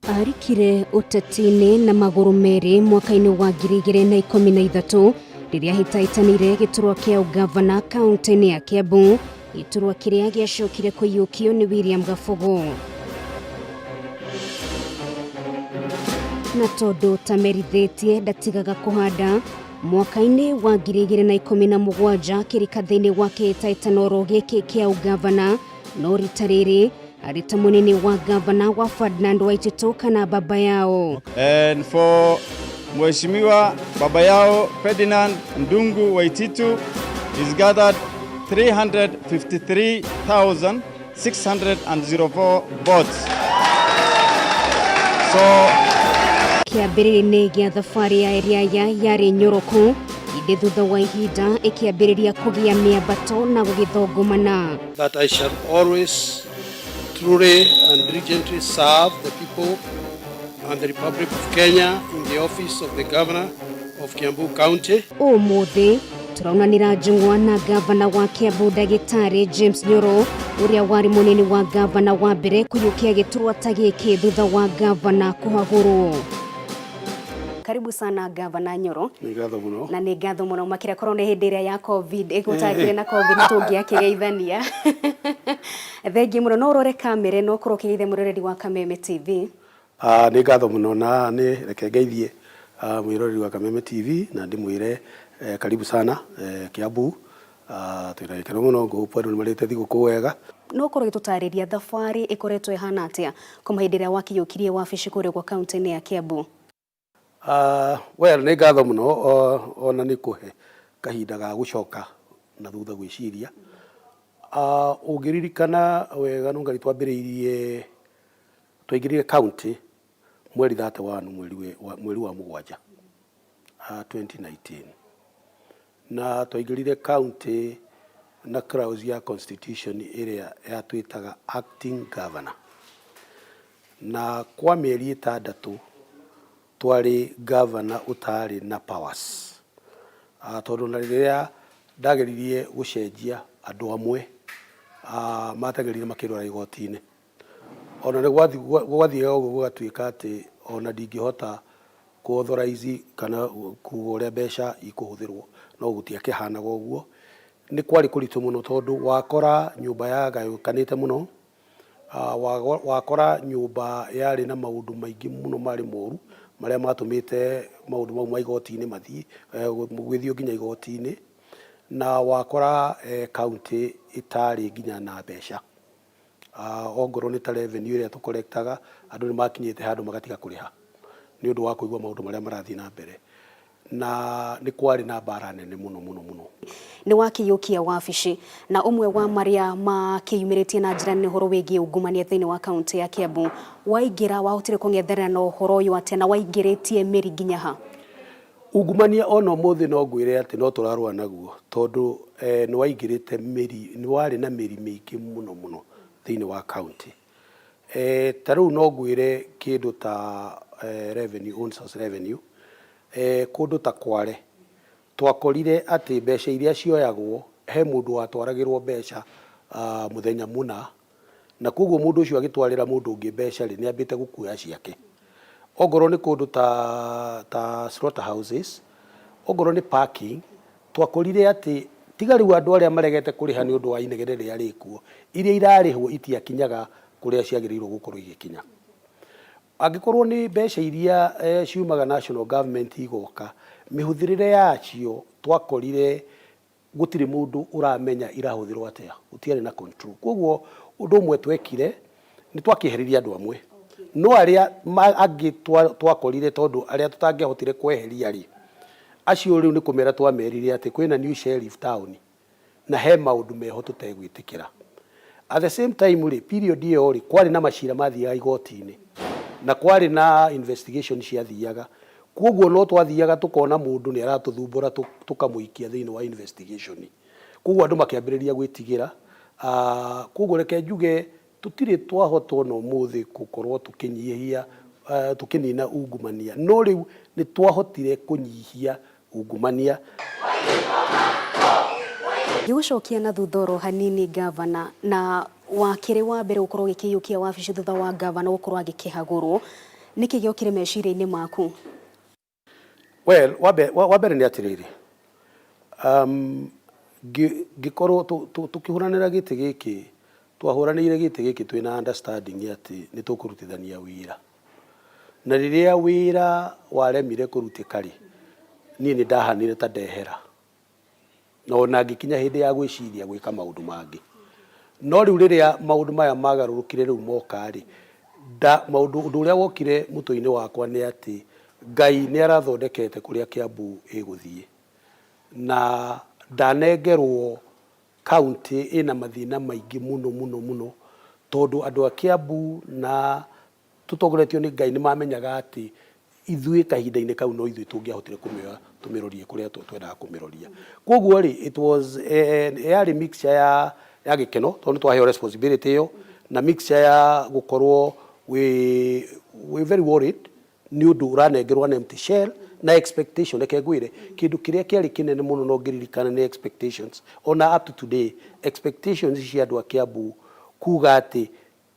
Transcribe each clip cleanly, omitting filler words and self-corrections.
arikire utetini na maguru meri mwaka-ini wa 2013 riria hitaitanire giturwa kia ugavana kaunti-ini ya Kiambu, giturwa kiria giacokire kuiyukio ni William Gafogo. Na tondu tamerithitie ndatigaga kuhanda, mwaka-ini wa 2017 kirikathini wa kihitaitano giki kia ugavana no rita riri arita munini wa gavana wa Ferdinand Waititu kana baba yao. And for Mheshimiwa baba yao Ferdinand Ndungu Waititu is gathered 353,604 votes. So kiambiriria gia thafari ya Eriaya yari nyoroku indi thutha wa ihinda ikiambiriria kugia miambato na gugithongomana. That I shall always truly and diligently serve the people and the Republic of Kenya in the office of the Governor of Kiambu County. Umuthi turaunanira njungwa na gavana wa Kiambu Dagitari James Nyoro uria wari munini wa gavana wa mbere kuyukia giturwa ta giki thutha wa gavana kuhaguru. Karibu sana gavana Nyoro. Ngatho muno. Na ni ngatho muno makira korone hindi iria ya COVID igutagire na COVID tungiakigeithania. Thengi muno no urore kamera no kurokirithe muroreri wa Kameme TV. Ni ngatho muno na ni reke ngeithie mwiroreri wa Kameme TV na ndimwire karibu sana Kiambu. Twira ikero muno ngupo ni marite thiguku wega. No koro gitutariria thafari ikoretwo ihana atia kuma hindi iria wakiyukirie wabici kure kwa kaunti-ini ya Kiambu. Well ni ngatho muno ona ni kuhe kahinda ga gucoka na thutha gwiciria. Ugiririkana wega no ngari twambiriirie twaingirire county mweri 31 mweri wa mugwanja 2019 na twaingirire county na clause ya constitution area ya twitaga acting governor na kwa mieri 6 twari governor utari na powers. Tondu na riria ndageririe gucenjia andu amwe matagerire makirora igoti-ini ona ni gwathie uguo gugatuika ati ona ndingihota kuauthorize kana kuuria mbeca ikuhuthirwo no gutiakihanaga uguo. Ni kwari kuritu muno tondu wakora nyumba ya gayukanite muno, wakora nyumba yari na maundu maingi muno mari moru maria matumite maundu mau ma igoti-ini mathii gwithio nginya igoti-ini na wakora county itari nginya na mbeca. Ongoro ni ta revenue iria tukolektaga andu ni makinyite handu magatiga kuriha ni undu wa kuigwa maundu maria marathi na mbere na ni kwari na bara nene muno. Ni wakiyukia wabici na umwe wa maria makiyumiritie na njira ni horo wigie ungumania thiini wa kaunti ya Kiambu. Waingira wahotire kung'etherera no horo uyu atia na waingiritie miri nginya ha? Ungumania ono muthi no ngwire ati no turarwa naguo tondu ni waingirite miri ni wari na miri mingi muno thiini wa county. Taru no ngwire kindu ta revenue on source revenue kundu ta Kware twakorire ati mbeca iria cioyagwo he mundu watwaragirwo mbeca muthenya muna na koguo mundu ucio agitwarira mundu ungi mbeca ri ni ambite gukuya ciake. Ogoro ni kundu ta slaughter houses, ogoro ni parking twakorire ati tigari andu aria maregete kuriha ni undu wa inegere ria rikuo iria irarihwo itiakinyaga kuria ciagirirwo gukorwo igikinya. Angikorwo ni mbeca iria ciumaga national government igoka mihuthirire yacio twakorire gutiri mundu uramenya irahuthirwo atia gutiari na control. Koguo undu umwe twekire ni twakiheriria andu amwe no aria angi twakorire tondu aria tutangihotire kweheria ri acio riu ni kumera twamerire ati kwina new sheriff town na he maundu meho tutegwitikira. At the same time ri period iyo ri kwari na mashira mathiaga igoti-ini na kwari na investigation ciathiaga. Koguo no twathiaga tukona mundu ni aratuthumbura tukamuikia thiini wa investigation. Koguo andu makiambiriria gwitigira. Koguo reke njuge tutire twahotwo no muthi gukorwo tukinyihia tukinina ungumania no riu ni twahotire kunyihia ungumania. Gigucokia na thuthoro hanini gavana na wakiri wa mbere ukorwo gikiyukia wabici thutha wa gavana ukorwo agikihagurwo niki giokire meciria-ini maku? Well, wabere ni atiriri gikorwo tukihuranira giti giki twahuranire giti giki twina understanding ati ni tukurutithania wira na riria wira waremire kurutikari ni ndahanire ta ndehera no na ngikinya hindi ya gwiciria gwika maundu mangi no riu riria maundu maya magarurukire riu mokari maundu uria wokire muto-ini wakwa ni ati Ngai ni arathondekete kuria Kiambu iguthie na ndanengerwo county ina mathina maingi muno tondu andu a Kiambu na tutongoretio ni Ngai ni mamenyaga ati ithui kahinda-ini kau no ithui tungiahotire kumioya tumirorie kuria twendaga kumiroria koguo ri it was yari mixture ya gikeno tondu twaheo responsibility yo na mixture ya gukorwo we very worried ni undu uranengerwo an empty shell na expectation reke ngwire kindu kiria kiari kinene muno no ngiririkana ni expectations ona up to today expectations cia andu a Kiambu kuga ati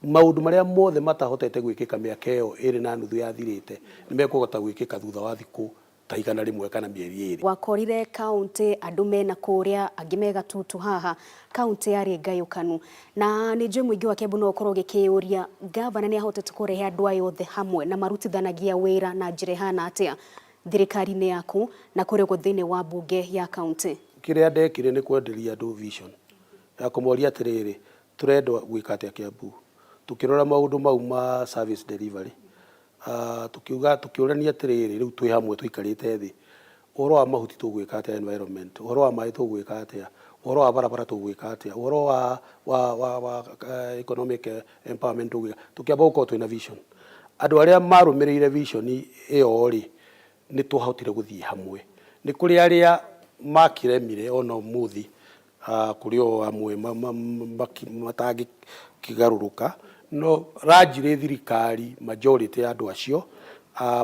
maundu maria mothe matahotete gwikika miaka iyo iri na nuthu yathirite ni mekugota gwikika thutha wa thiku ta igana rimwe kana mieri iri wakorire county andu mena kuria angi mega tutu haha county yari ngayukanu na ni njui muingi wa Kiambu no ukorwo gikiuria governor ni ahotete kurehe andu ayo othe hamwe na marutithanagia wira na njira hana atia thirikari-ini yaku na kuria guthini wa bunge ya county kiria ndekire ni kwenderia andu vision ya kumoria atiriri turenda gwika atia Kiambu tukirora maundu mau ma service delivery tukiurania atiriri riu twi hamwe tuikarite thi uhoro wa mahuti tugwika atia environment uhoro wa mai tugwika atia uhoro wa barabara tugwika atia uhoro wa economic empowerment tugwika tukiamba gukorwo twina vision andu aria marumirire vision iyo ri ni tuhotire guthie hamwe ni kuri aria makiremire ona muthi kuri o amwe matangi kigaruruka no rajire thirikari majority ya andu acio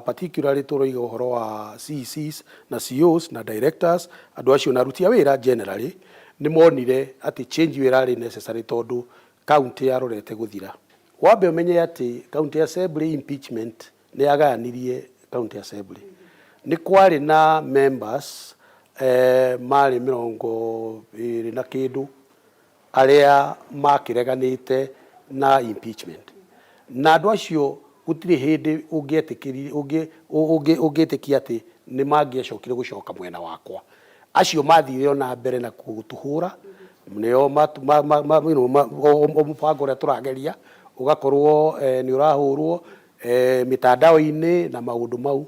particularly turoiga uhoro wa CCs na COs na directors andu acio na rutia wira generally ni monire ati change wira ri necessary tondu county yarorete guthira wambe umenye ati county assembly impeachment ni yaganirie county assembly ni kwari na members mari 20 na kindu aria makireganite na impeachment na andu acio gutiri hindi ungetikia ati ni mangiacokire gucoka mwena wakwa acio mathire na mbere na kutuhura nio mupango uria turageria ugakorwo ni urahurwo mitandao-ini na maundu mau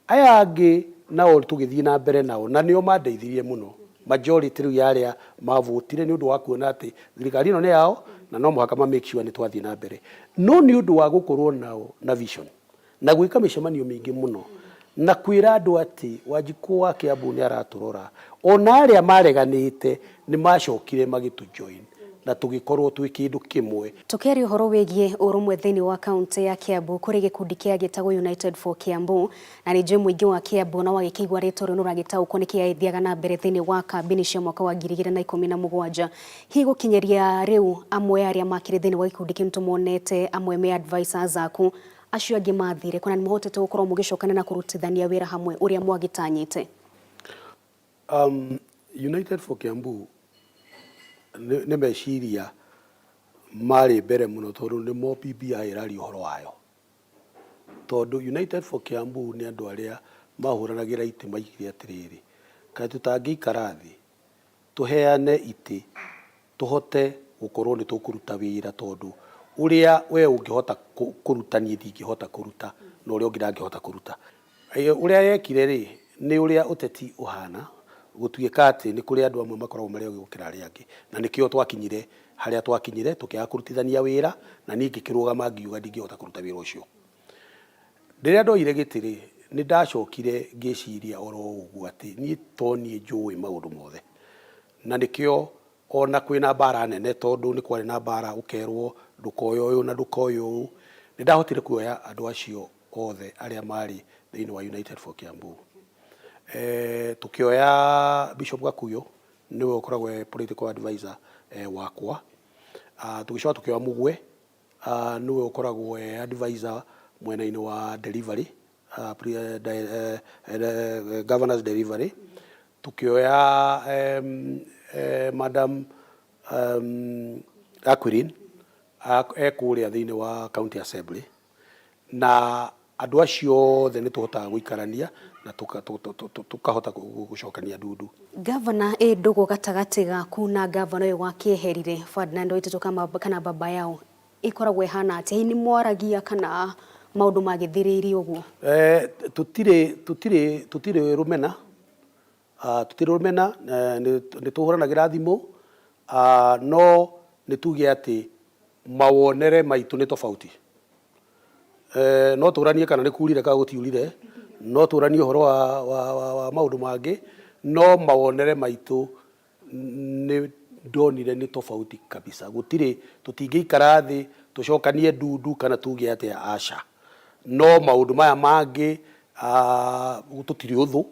aya angi nao tugithie na mbere nao na nio mandeithirie muno majority riu yaria mavutire ni undu wa kuona ati thirikari ino ni yao na no muhaka ma make sure ni twathie na mbere no ni undu wa gukorwo nao na vision na gwika micemanio mingi muno na kwira andu ati Wanjiku wa Kiambu ni araturora ona aria mareganite ni macokire magitu join na tugikorwo twi kindu kimwe tukeri uhoro wegie urumwe thini wa county ya Kiambu kuri gikundi kia gitago United for Kiambu na ni njui muingi wa Kiambu na wagikigwa rito ri nuragitaukwo ni kiaithiaga na mbere thini wa kambini cia mwaka wa 2017 hi gukinyeria riu amwe aria makire thini wa gikundi kintu monete amwe me advisors aku acio angi mathire kuna ni muhotete gukorwo mugicokana na kurutithania wira hamwe uria mwagitanyite United for Kiambu ne meciria mari mbere muno tondu ni mo BBI irari uhoro wayo tondu United for Kiambu ni andu aria mahuranagira iti maigire atiriri kai tutangikara thi tuheane iti tuhote gukorwo ni tukuruta wira tondu uria we ungihota kurutania ndingihota kuruta no uria ungi ndangihota kuruta uria yekire ri ni uria uteti uhana gutuika ati ni kuri andu amwe makoragwo mari gukira aria angi na nikio twakinyire haria twakinyire tukiaga kurutithania wira na ningi kirugama ngiuga ndingihota kuruta wira ucio ndiria ndoire gitiri ni ndacokire ngiciria oro uguo ati ni toni njui maundu mothe na nikio ona kwina bara nene tondu ni kwari na bara ukerwo ndukoyo uyu na ndukoyo uyu ni ndahotire kuoya andu acio othe aria mari thini wa United for Kiambu tukioya Bishop Gakuyo niwe ukoragwo political advisor wakwa tugicoka tukioya Mugwe niwe ukoragwo advisor mwena-inĩ wa delivery, governor's delivery, tukioya Madam Aquilin ekuria thiini wa county assembly, na andu acio othe ni tuhotaga guikarania na tukahota gucokania ndundu. Governor ndugu gatagati gaku na governor uyu wa Kieherire Ferdinand Waititu kana baba yao ikoragwo hana ati ni mwaragia kana maundu magithiririe uguo? tutire rumena, ni tuhuranagira thimu, no ni tuge ati mawonere maitu ni tofauti. No turanie kana ni kurire ka gutiurire, no turanie uhoro wa maundu mangi, no mawonere maitu ni ndonire ni tofauti kabisa. Gutire tutingeikara thi tucokanie ndundu kana tuge ati aca, no maundu maya mangi tutire uthu,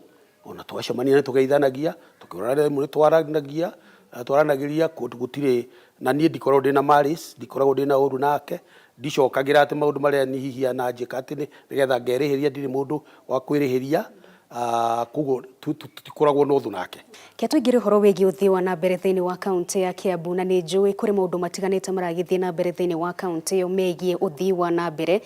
ona twacemania ni tugeithanagia, tukirana ni twaranagiria gutire, na nie ndikorwo ndina maris, ndikoragwo ndina uru nake, ndicokagira ati maundu maria ni hihia na njika ati nigetha ngerihiria, ndiri mundu wa kwirihiria, kugo tutikoragwo na uthu nake. Ke tuigire horo wegi uthii wa na mbere thiini wa county ya Kiambu, na ni njui kuri maundu matiganite maragithii na mbere thiini wa county yo megie uthii wa na mbere.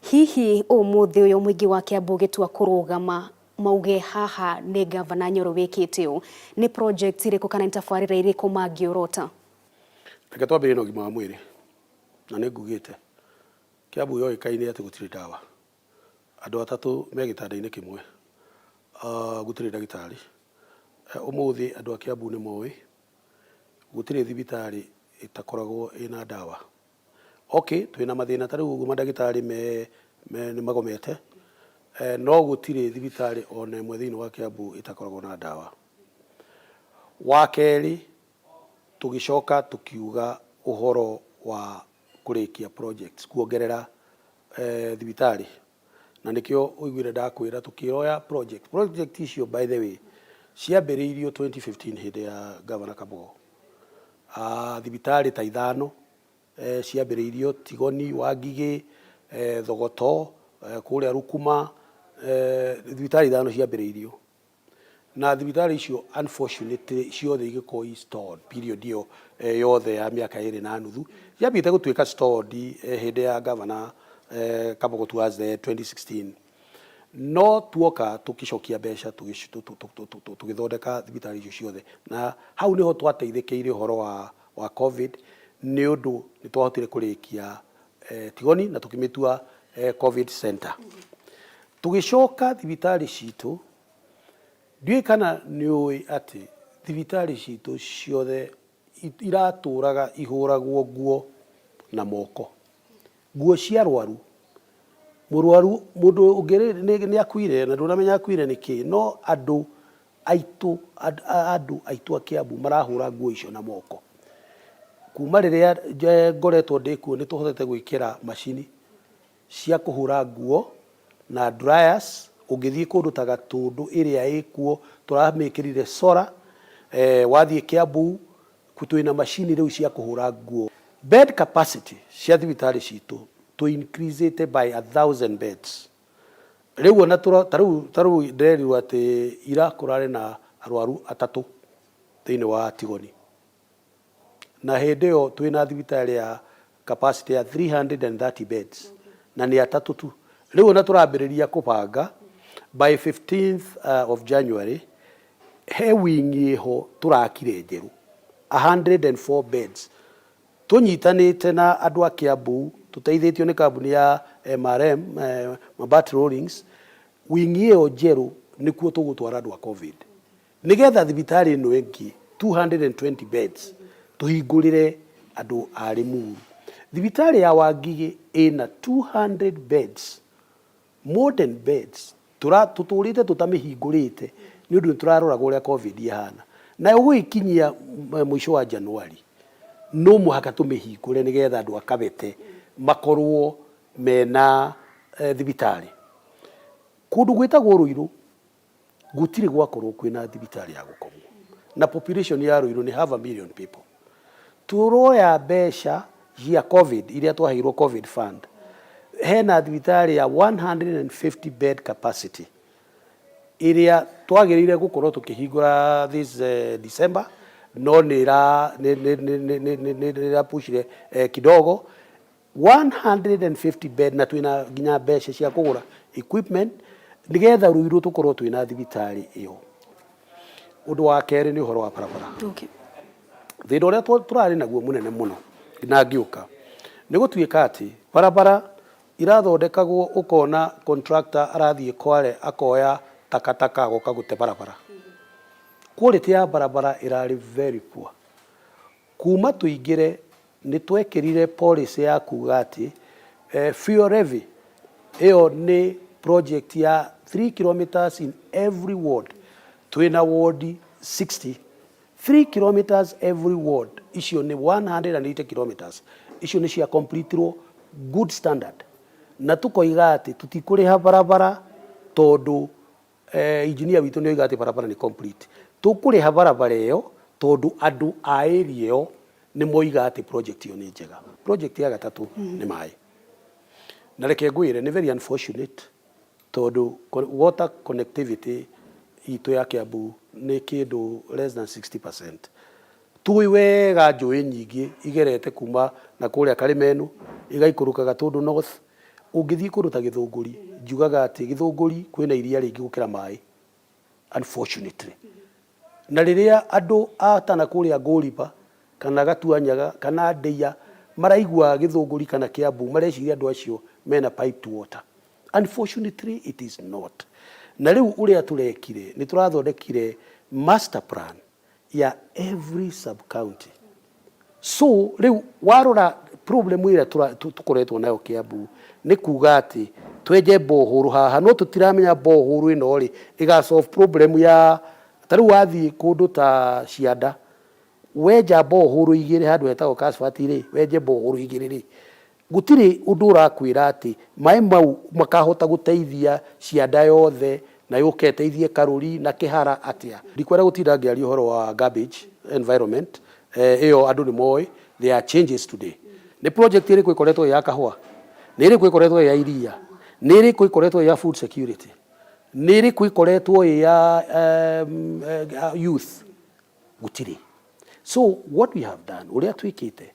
Hihi umuthi uyu mwingi wa Kiambu gitua kurugama mauge haha ni Governor Nyoro wikite u ni project iriku kana ntafarira iriku mangiorota? Reke twambire na ũgima wa mwĩrĩ, na nĩ ngugĩte Kiambu yoĩkaine atĩ gũtirĩ ndawa, andũ atatũ me gĩtanda-inĩ kĩmwe, gũtirĩ ndagĩtarĩ. Ũmũthĩ andũ a Kiambu nĩ moĩ gũtirĩ thibitarĩ ĩtakoragwo ĩna ndawa. Okay, twĩna mathĩna ta rĩu ũguo mandagĩtarĩ nĩ magomete, no gũtirĩ thibitarĩ ona ĩmwe thĩinĩ wa Kiambu ĩtakoragwo na ndawa. Wa kerĩ, tugicoka tukiuga uhoro wa kurikia projects kuongerera thibitari, na nikio uiguire ndakwira tukiroya project icio by the way ciambiriirio 2015 hindi ya Governor Kabogo. Thibitari ta ithano ciambiriirio Tigoni, Wangigi, Thogoto, kuria Rukuma, thibitari ithano ciambiriirio, na thibitari icio unfortunately ciothe igiko installed period iyo yothe ya miaka 2 na nuthu yambite gutuika stored hindi ya Governor Kabogo towards the 2016. No tuoka tukicokia mbeca tugithondeka thibitari icio ciothe, na hau niho twateithĩkĩire uhoro wa COVID, ni undu ni twahotire kurikia Tigoni na tukimitua COVID center. Tugicoka thibitari citu, ndiũĩ kana nĩũĩ atĩ thibitari citũ ciothe iratũraga ihũragwo nguo na moko, nguo cia arwaru. Mũrwaru mũndũ ũngĩ nĩ akuire na ndũramenya akuire nĩkĩ, no andũ aitũ a Kiambu marahũra nguo icio na moko. Kuma rĩrĩa ngoretwo ndĩkuo nĩ tũhotete gwĩkĩra macini cia kũhũra nguo na dryers. Ungithii kundu ta Gatundu iria ikuo turamikirire sora, wathie Kiambu twina machine riu cia kuhura nguo. Bed capacity cia thibitari citu to increase it by 1000 beds. Riu ona taru nderiru ati ira kurare na arwaru atatu thiini wa Tigoni, na hindi yo twina thibitari ya capacity ya 330 beds na ni atatu tu. Riu ona turambiriria kupanga by 15th of January, he wingi ho turakire njeru 104 beds. Tunyitanite na andu a Kiambu, tuteithĩtio ni kambuni ya MRM, Mabat Rollings. Wingi ho njeru nikuo tugutwara andu a COVID, nigetha thibitari ino ingi 220 beds tuhingurire andu a Limuru. Thibitari ya Wangigi ina 200 beds, modern beds. Tuturite tutamihingurite ni undu turarora uria COVID ihana, na ugikinyia mwisho wa Januari no muhaka tumihingure nigetha andu akabete makorwo mena thibitari. Kundu gwitagwo Ruiru gutiri gwakorwo kwina thibitari ya gukomwo, na population ya Ruiru ni 500,000 people. Turoya mbeca ya COVID iria twaheirwo COVID fund hena thibitari ya 150 bed capacity iria twagirire gukorwo tukihingura this December no nira pushire kidogo 150 bed na twina ginya mbeca cia kugura equipment nigetha ruiru tukorwo twina thibitari iyo. Undu wa keri ni uhoro wa barabara. Okay. Thina uria turari naguo munene muno na ngiuka ni gutuika ati barabara irathondekagwo ukona contractor arathie Kware akoya takataka goka gute barabara. Quality ya barabara irari very poor. Kuma tuingire ni twekirire policy ya kuga ati fuel levy iyo ni project ya 3 kilometers in every ward. Twina ward 60 3 kilometers every ward. Icio ni 180 kilometers. Icio ni cia complete good standard. Na tukoiga ati tutikuriha barabara tondu engineer witu ni oiga ati barabara ni complete. Tukuriha barabara iyo tondu andu a area iyo ni moiga ati project iyo ni njega. Project ya gatatu ni mai. Na reke ngwire ni very unfortunate tondu water connectivity itu ya Kiambu ni kindu less than 60%. Tui wega njui nyingi igerete kuma na kuria Karimenu igaikuruka Gatundu North ungithii kuruta Githunguri njugaga ati Githunguri kwina iria ringi gukira mai unfortunately. Na riria andu atana kuria Nguriba kana Gatuanyaga kana Ndeia maraigua Githunguri kana Kiambu mareciria andu acio mena pipe to water. Unfortunately it is not. Na riu uria turekire ni turathondekire master plan ya every sub county. So riu warora problem ira tukoretwo nayo Kiambu ni kuga ati tweje Mohoro haha no tutiramenya Mohoro ino ri iga solve problem ya taru wathi kundu ta Cianda weja Mohoro igire handu hetagwo Kasfati ri weje Mohoro igire ri gutiri undu urakwira ati mai mau makahota guteithia Cianda yothe na yuke teithie Karuri na Kihara atia. Ndikwera gutinda ngiaria uhoro wa garbage environment iyo andu ni moi there are changes today. Ni project iri kwikoretwo ya kahua, ni iri kwikoretwo ya iria, ni iri kwikoretwo ya food security, ni iri kwikoretwo ya youth gutiri. So what we have done uria twikite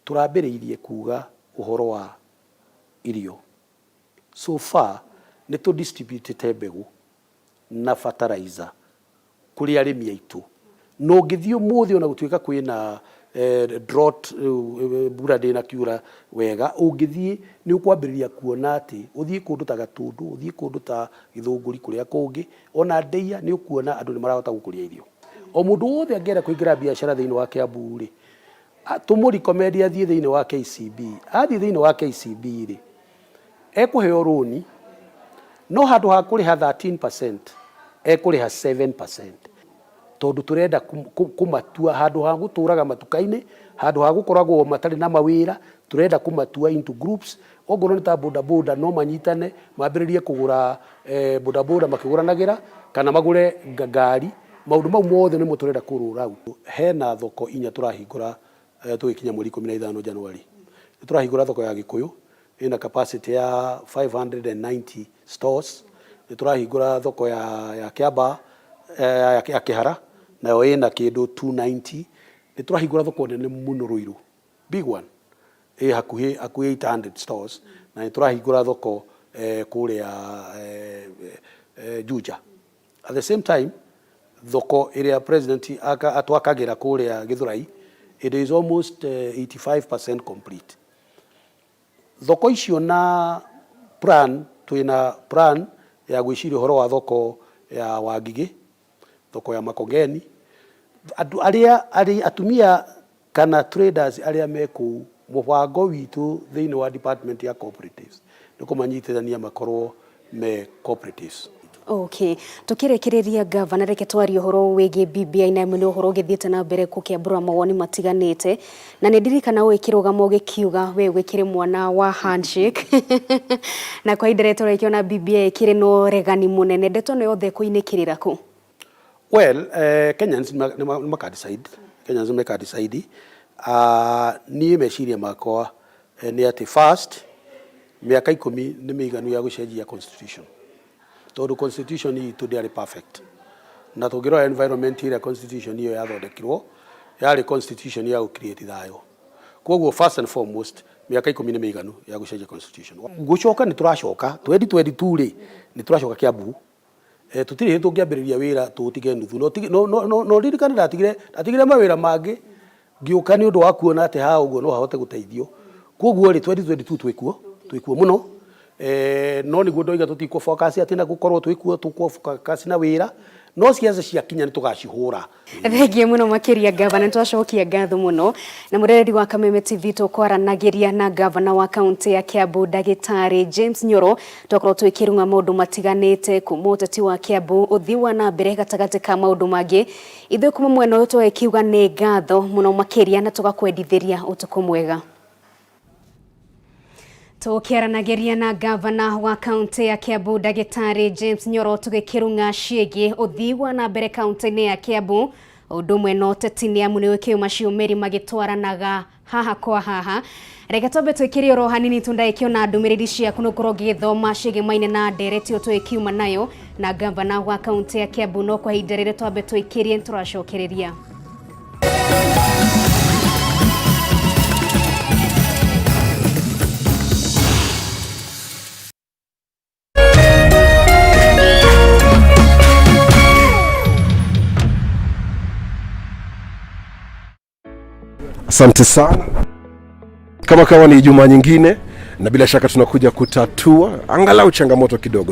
turambiriirie kuga uhoro wa irio. So far ni to distribute mbegu na fertilizer kuri arimi aitu. No ngithio muthi ona gutuika kwina drought mbura ndina kiura wega ungithie ni ukwambiriria kuona ati uthii kundu ta Gatundu uthii kundu ta Githunguri kuria kungi ona Ndeia ni ukuona andu ni marahota gukuria irio. O mundu wothe angera kuingira biashara thiini wa Kiambu ri tumuri recommend athie thiini wa KCB athie thiini wa KCB ri ekuheo roni no handu ha kuriha 13% ekuriha 7%. Tondu turenda kumatua handu ha guturaga matukaini handu ha gukoragwo matari na mawira turenda kumatua into groups. Ogoro ni ta boda boda no manyitane mambiririe kugura boda boda makiguranagira kana magure ngari maundu mau mothe ni muturenda kurura. Hena thoko inya turahingura tugikinya mweri 15 Januari. Turahingura thoko ya Gikuyu ina capacity ya 590 stores. Turahingura thoko ya Kiamba ya Kihara nayo ina kindu 290. Turahingura thoko nene muno Ruiru big one hakuhi 800 stores na turahingura thoko kuria Juja. At the same time thoko area president atwakagira kuria Githurai it is almost 85% complete. Thoko icio na plan twina plan ya gwiciria horo wa thoko ya Wangigi, thoko ya Makongeni, aria atumia kana traders aria meku mubango witu thiini wa department ya cooperatives nikumanyitithania makorwo me cooperatives. Okay, tukirekereria gavana reke twari uhoro wege BBI na mwene uhoro githiete na mbere kukiambura mawoni matiganite na nindirikana we kirugamo gikiuga we gwikire mwana wa handshake na kwa idireto rekiona BBI kire no regani munene ndeto no yothe kuinikirira ku. Well, Kenyans maka decide. Kenyans maka decide. Ni meciria makwa ni ati first miaka 10 nĩ mĩiganu ya gũcenjia constitution tondũ constitution itũ ndĩarĩ perfect na tũngĩrora environment ĩrĩa constitution ĩyo yathondekirwo yarĩ constitution ya gũcreate thayũ. Koguo first and foremost miaka 10 nĩ mĩiganu ya gũcenjia constitution. Gũcoka nĩ tũracoka 2022 rĩ nĩ tũracoka Kiambu. Tutirĩ tũngĩambĩrĩria wĩra tũtige nuthu no ririkana ndatigire mawĩra mangĩ ngĩũka nĩ ũndũ wa kuona atĩ ha ũguo no hahote gũteithio. Koguo rĩ 2022 twĩkuo mũno no nĩguo ndoiga tũtikũ focus atĩ na gũkorwo twĩkuo tũkũ focus na wĩra no ciaca ciakinya nĩ tũgacihũra. Thengiĩ mũno makĩria ngavana, twacokia ngatho mũno na mũrereri wa Kameme TV tũkwaranagĩria na ngavana wa kaunti ya Kiambu Ndagĩtarĩ James Nyoro twakorwo twĩkĩrũnga maũndũ matiganĩte kuma ũteti wa Kiambu ũthii wa na mbere gatagatĩ ka maũndũ mangĩ. Ithuĩ kuma mwena ũyũ tũgĩkiuga nĩ ngatho mũno makĩria na tũgakwendithĩria ũtukũ mwega. Tukiaranageria na gavana wa kaunti ya Kiambu Ndagĩtarĩ James Nyoro tugĩkĩrũnga ciĩgiĩ ũthii wa na mbere kaunti-inĩ ya Kiambu ũndũ ũmwe na ũteti-inĩ amu nĩ wĩkĩo macio merĩ magĩtwaranaga haha kwa haha. Reke twambe twĩkĩre oro hanini tũndagĩkĩo na ndũmĩrĩri ciaku nĩũkorwo ũgĩthoma ciĩgiĩ maine na ndereti ĩyo twĩkiuma nayo na gavana wa kaunti ya Kiambu no kwa ihinda rĩrĩ twambe twĩkĩrie tũracokereria. Asante sana. Kama ni Ijumaa nyingine na bila shaka tunakuja kutatua angalau changamoto kidogo.